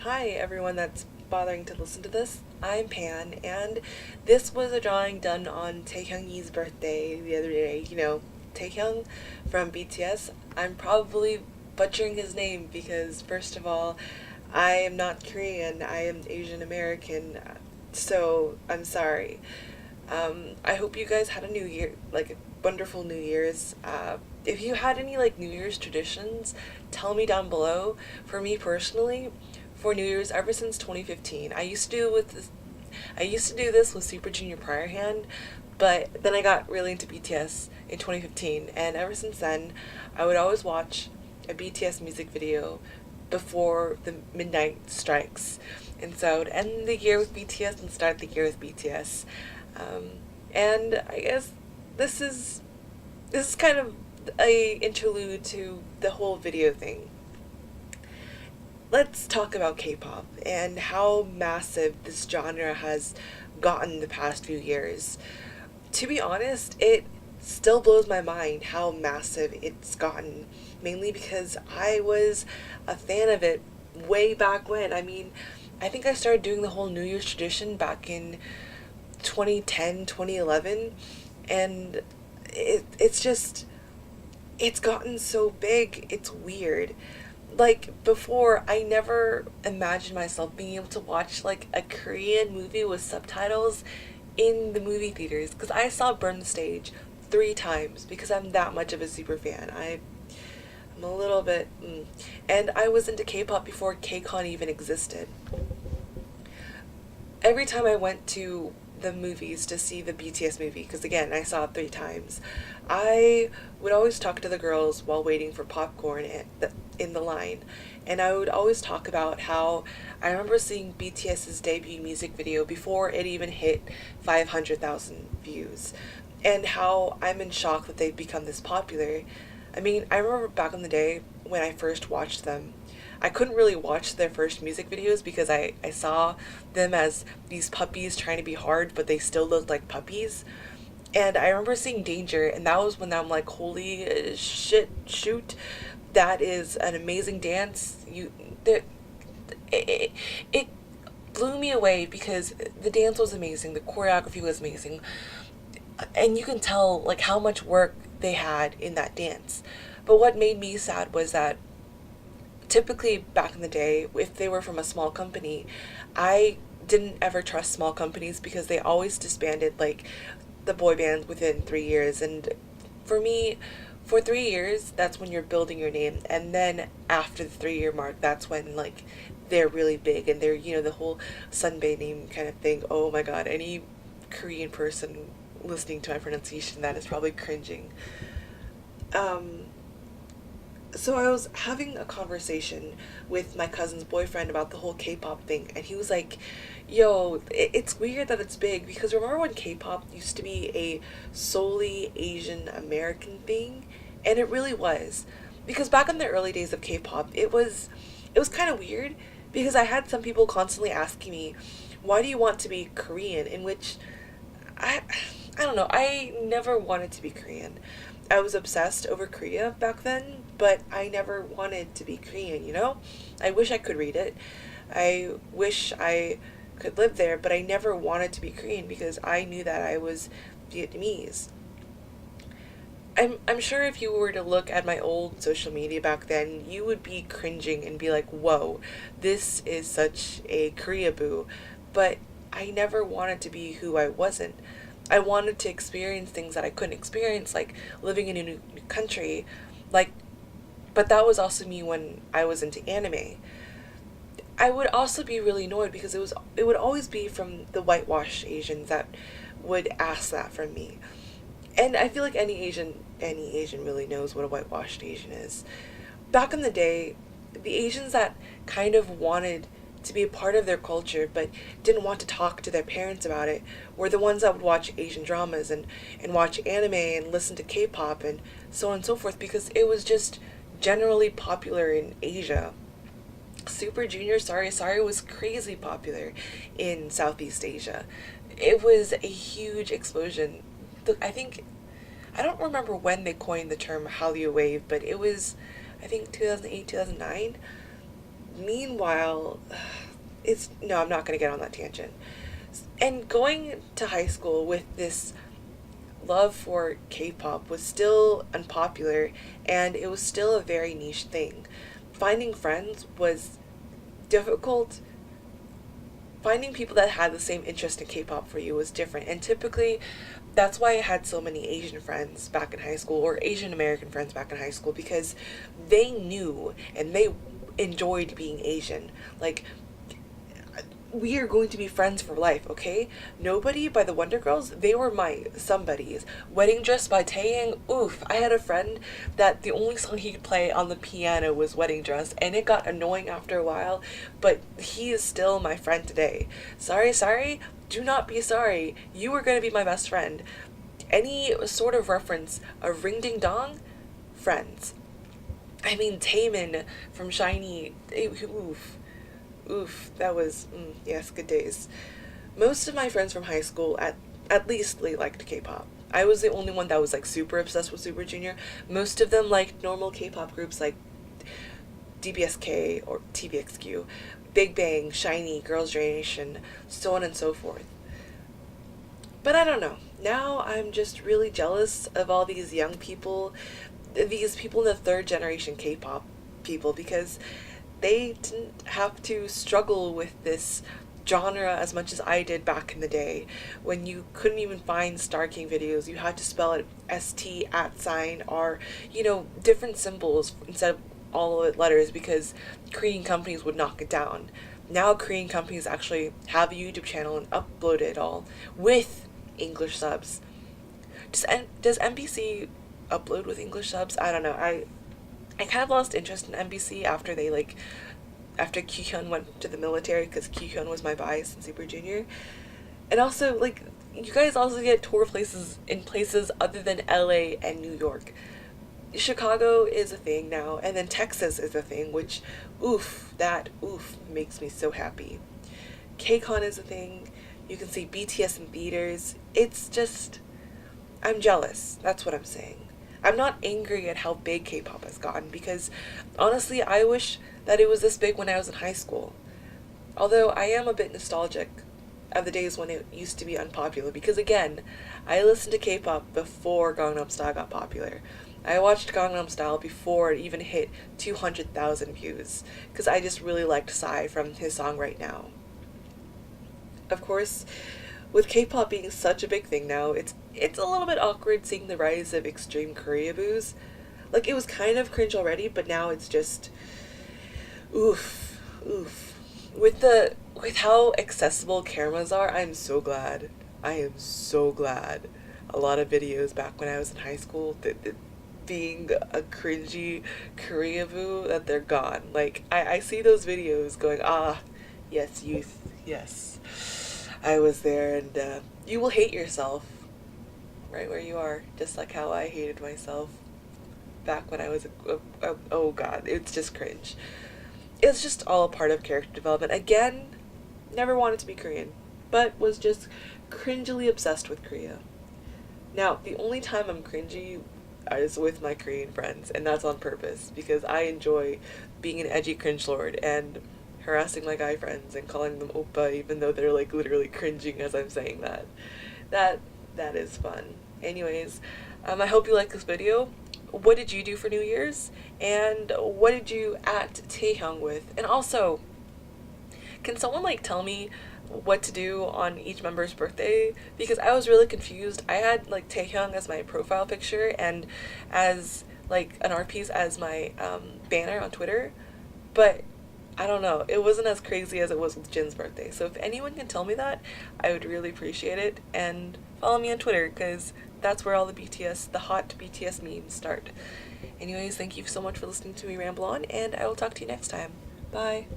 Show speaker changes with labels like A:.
A: Hi, everyone that's bothering to listen to this. I'm Pan, and this was a drawing done on Taehyung's birthday the other day. Taehyung from BTS. I'm probably butchering his name because, first of all, I am not Korean, I am Asian American, so I'm sorry. I hope you guys had a new year, like a wonderful New Year's. If you had any like New Year's traditions, tell me down below. For me personally, for New Year's, ever since 2015, I used to do this with Super Junior Prior Hand, but then I got really into BTS in 2015, and ever since then, I would always watch a BTS music video before the midnight strikes. And so I would end the year with BTS and start the year with BTS. Um, and I guess this is this is kind of a interlude to the whole video thing. Let's talk about K-pop and how massive this genre has gotten the past few years. To be honest, it still blows my mind how massive it's gotten, mainly because I was a fan of it way back when. I think I started doing the whole New Year's tradition back in 2010, 2011, and it's just, it's gotten so big, it's weird. Like before, I never imagined myself being able to watch like a Korean movie with subtitles in the movie theaters because I saw Burn the Stage 3 times because I'm that much of a super fan. I'm a little bit, and I was into K-pop before K-Con even existed. Every time I went to the movies to see the BTS movie, because again, I saw it 3 times, I would always talk to the girls while waiting for popcorn in the line. And I would always talk about how I remember seeing BTS's debut music video before it even hit 500,000 views, and how I'm in shock that they've become this popular. I remember back in the day when I first watched them, I couldn't really watch their first music videos because I saw them as these puppies trying to be hard, but they still looked like puppies. And I remember seeing Danger, and that was when I'm like, holy shit, shoot, that is an amazing dance. It, it blew me away because the dance was amazing, the choreography was amazing, and you can tell like how much work they had in that dance. But what made me sad was that typically back in the day, if they were from a small company, I didn't ever trust small companies because they always disbanded like the boy band within 3 years. And for me, for 3 years, that's when you're building your name. And then after the 3 year mark, that's when like they're really big and they're, the whole Sunbae name kind of thing. Oh my god, any Korean person listening to my pronunciation that is probably cringing. Um, so I was having a conversation with my cousin's boyfriend about the whole K-pop thing, and he was like, "Yo, it's weird that it's big because remember when K-pop used to be a solely Asian American thing, and it really was, because back in the early days of K-pop, it was kind of weird because I had some people constantly asking me, why do you want to be Korean? In which I I don't know. I never wanted to be Korean. I was obsessed over Korea back then, but I never wanted to be Korean. I wish I could read it. I wish I could live there, but I never wanted to be Korean because I knew that I was Vietnamese. I'm sure if you were to look at my old social media back then, you would be cringing and be like, whoa, this is such a Korea boo. But I never wanted to be who I wasn't. I wanted to experience things that I couldn't experience, like living in a new country. Like, but that was also me when I was into anime. I would also be really annoyed because it would always be from the whitewashed Asians that would ask that from me. And I feel like any Asian really knows what a whitewashed Asian is. Back in the day, the Asians that kind of wanted to be a part of their culture but didn't want to talk to their parents about it were the ones that would watch Asian dramas and watch anime and listen to K-pop and so on and so forth because it was just generally popular in Asia. Super Junior Sorry was crazy popular in Southeast Asia. It was a huge explosion. I think, I don't remember when they coined the term Hallyu Wave, but it was, I think, 2008, 2009. Meanwhile, it's no, I'm not going to get on that tangent. And going to high school with this love for K-pop was still unpopular, and it was still a very niche thing. Finding friends was difficult. Finding people that had the same interest in K-pop for you was different, and typically that's why I had so many Asian friends back in high school, or Asian American friends back in high school, because they knew and they enjoyed being Asian. Like, we are going to be friends for life, okay? Nobody by the Wonder Girls, they were my somebodies. Wedding Dress by Taeyang, oof. I had a friend that the only song he could play on the piano was Wedding Dress, and it got annoying after a while, but he is still my friend today. Sorry, do not be sorry. You are going to be my best friend. Any sort of reference of Ring Ding Dong, friends. I mean, Taemin from Shiny, oof. Oof, that was, yes, good days. Most of my friends from high school, at least they liked K-pop. I was the only one that was like super obsessed with Super Junior. Most of them liked normal K-pop groups like DBSK or TVXQ, Big Bang, Shiny, Girls' Generation, so on and so forth. But I don't know. Now I'm just really jealous of all these young people, these people in the third generation K-pop people, because they didn't have to struggle with this genre as much as I did back in the day, when you couldn't even find Star King videos. You had to spell it ST at sign or, different symbols instead of all of it letters, because Korean companies would knock it down. Now Korean companies actually have a YouTube channel and upload it all with English subs. Does NBC upload with English subs? I don't know. I kind of lost interest in NBC after after Kyuhyun went to the military, because Kyuhyun was my bias in Super Junior. And also, you guys also get tour places in places other than LA and New York. Chicago is a thing now, and then Texas is a thing, which, oof, makes me so happy. KCON is a thing. You can see BTS in theaters. It's just, I'm jealous. That's what I'm saying. I'm not angry at how big K-pop has gotten, because honestly, I wish that it was this big when I was in high school. Although I am a bit nostalgic of the days when it used to be unpopular, because again, I listened to K-pop before Gangnam Style got popular. I watched Gangnam Style before it even hit 200,000 views, because I just really liked Psy from his song Right Now. Of course, with K-pop being such a big thing now, it's a little bit awkward seeing the rise of extreme Koreaboos. It was kind of cringe already, but now it's just oof. With how accessible cameras are, I'm so glad. I am so glad. A lot of videos back when I was in high school that being a cringy Koreaboo, that they're gone. I see those videos going, yes, youth, yes. I was there, and you will hate yourself right where you are, just like how I hated myself back when I was oh god, it's just cringe. It's just all a part of character development. Again, never wanted to be Korean, but was just cringily obsessed with Korea. Now, the only time I'm cringy is with my Korean friends, and that's on purpose, because I enjoy being an edgy cringe lord and harassing my guy friends and calling them oppa, even though they're literally cringing as I'm saying that. That is fun. Anyways, I hope you like this video. What did you do for New Year's? And what did you at Taehyung with? And also, can someone tell me what to do on each member's birthday? Because I was really confused. I had Taehyung as my profile picture and as an art piece as my banner on Twitter, but I don't know, it wasn't as crazy as it was with Jin's birthday. So if anyone can tell me that, I would really appreciate it. And follow me on Twitter, because that's where all the hot BTS memes start. Anyways, thank you so much for listening to me ramble on, and I will talk to you next time. Bye.